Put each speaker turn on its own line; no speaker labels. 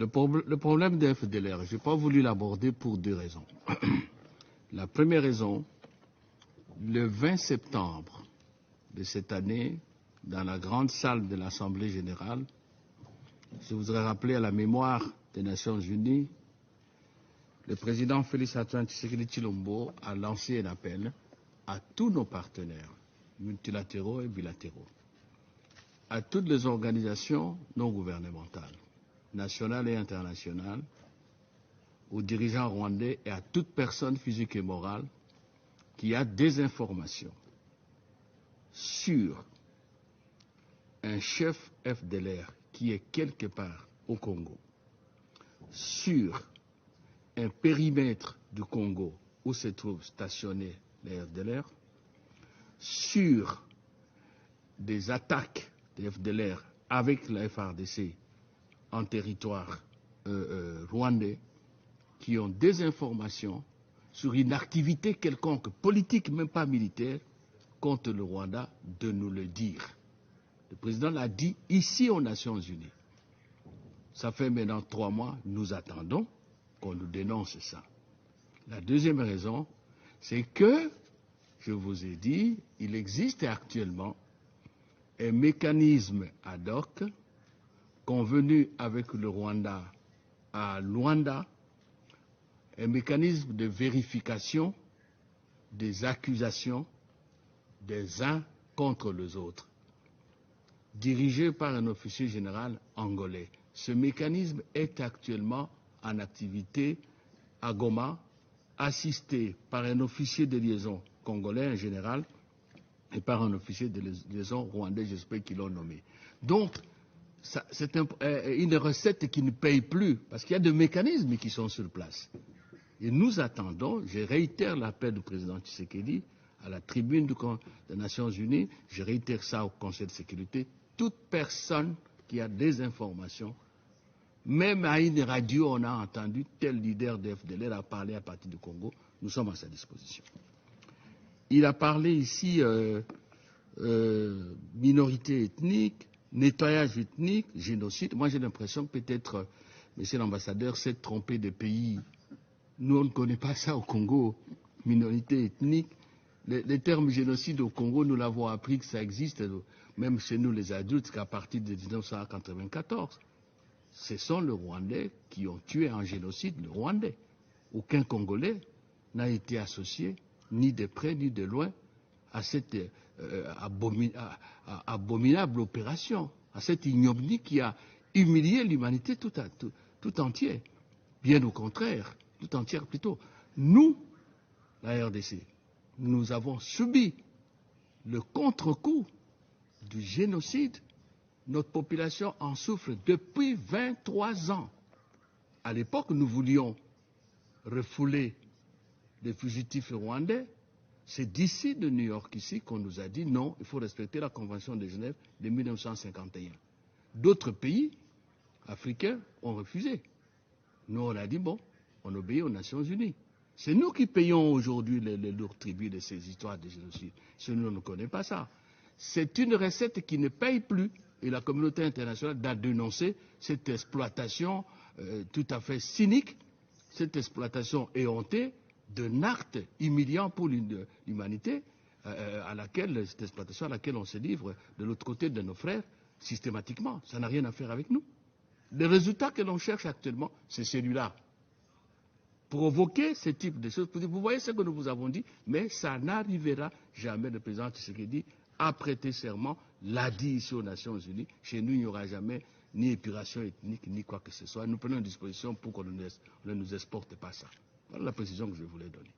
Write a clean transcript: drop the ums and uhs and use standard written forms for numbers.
Le problème des FDLR, je n'ai pas voulu l'aborder pour deux raisons. La première raison, le 20 septembre de cette année, dans la grande salle de l'Assemblée générale, je voudrais rappeler à la mémoire des Nations Unies, le président Félix-Antoine Tshisekedi Tshilombo a lancé un appel à tous nos partenaires, multilatéraux et bilatéraux, à toutes les organisations non gouvernementales, nationales et internationales, aux dirigeants rwandais et à toute personne physique et morale qui a des informations sur un chef FDLR qui est quelque part au Congo, sur un périmètre du Congo où se trouvent stationnés les FDLR, sur des attaques des FDLR avec la FARDC en territoire rwandais, qui ont des informations sur une activité quelconque, politique, même pas militaire, contre le Rwanda, de nous le dire. Le président l'a dit ici aux Nations Unies. Ça fait maintenant 3 mois, nous attendons qu'on nous dénonce ça. La deuxième raison, c'est que, je vous ai dit, il existe actuellement un mécanisme ad hoc convenu avec le Rwanda à Luanda, un mécanisme de vérification des accusations des uns contre les autres, dirigé par un officier général angolais. Ce mécanisme est actuellement en activité à Goma, assisté par un officier de liaison congolais en général et par un officier de liaison rwandais, j'espère qu'ils l'ont nommé. Donc, c'est une recette qui ne paye plus, parce qu'il y a des mécanismes qui sont sur place. Et nous attendons, je réitère l'appel du président Tshisekedi à la tribune des Nations Unies, je réitère ça au Conseil de sécurité, toute personne qui a des informations, même à une radio, on a entendu tel leader de FDLR a parlé à partir du Congo, nous sommes à sa disposition. Il a parlé ici minorité ethnique, nettoyage ethnique, génocide. Moi j'ai l'impression que peut-être, monsieur l'ambassadeur, s'est trompé de pays. Nous on ne connaît pas ça au Congo, minorité ethnique. Les termes génocide au Congo, nous l'avons appris que ça existe, même chez nous les adultes, qu'à partir de 1994. Ce sont les Rwandais qui ont tué en génocide le Rwandais. Aucun Congolais n'a été associé, ni de près ni de loin, à cette abominable opération, à cette ignominie qui a humilié l'humanité tout entière. Bien au contraire, tout entière plutôt. Nous, la RDC, nous avons subi le contre-coup du génocide. Notre population en souffre depuis 23 ans. À l'époque, nous voulions refouler les fugitifs rwandais. C'est d'ici de New York, ici, qu'on nous a dit non, il faut respecter la Convention de Genève de 1951. D'autres pays africains ont refusé. Nous, on a dit bon, on obéit aux Nations Unies. C'est nous qui payons aujourd'hui les lourds tributs de ces histoires de génocide. Si nous ne connaissons pas ça. C'est une recette qui ne paye plus. Et la communauté internationale a dénoncé cette exploitation tout à fait cynique, cette exploitation éhontée d'un acte humiliant pour l'humanité, cette exploitation à laquelle on se livre de l'autre côté de nos frères systématiquement. Ça n'a rien à faire avec nous. Le résultat que l'on cherche actuellement, c'est celui-là. Provoquer ce type de choses. Vous voyez ce que nous vous avons dit, mais ça n'arrivera jamais. Le président Tshisekedi a prêté serment, l'a dit ici aux Nations Unies. Chez nous, il n'y aura jamais ni épuration ethnique, ni quoi que ce soit. Nous prenons une disposition pour qu'on ne nous exporte pas ça. Voilà la précision que je voulais donner.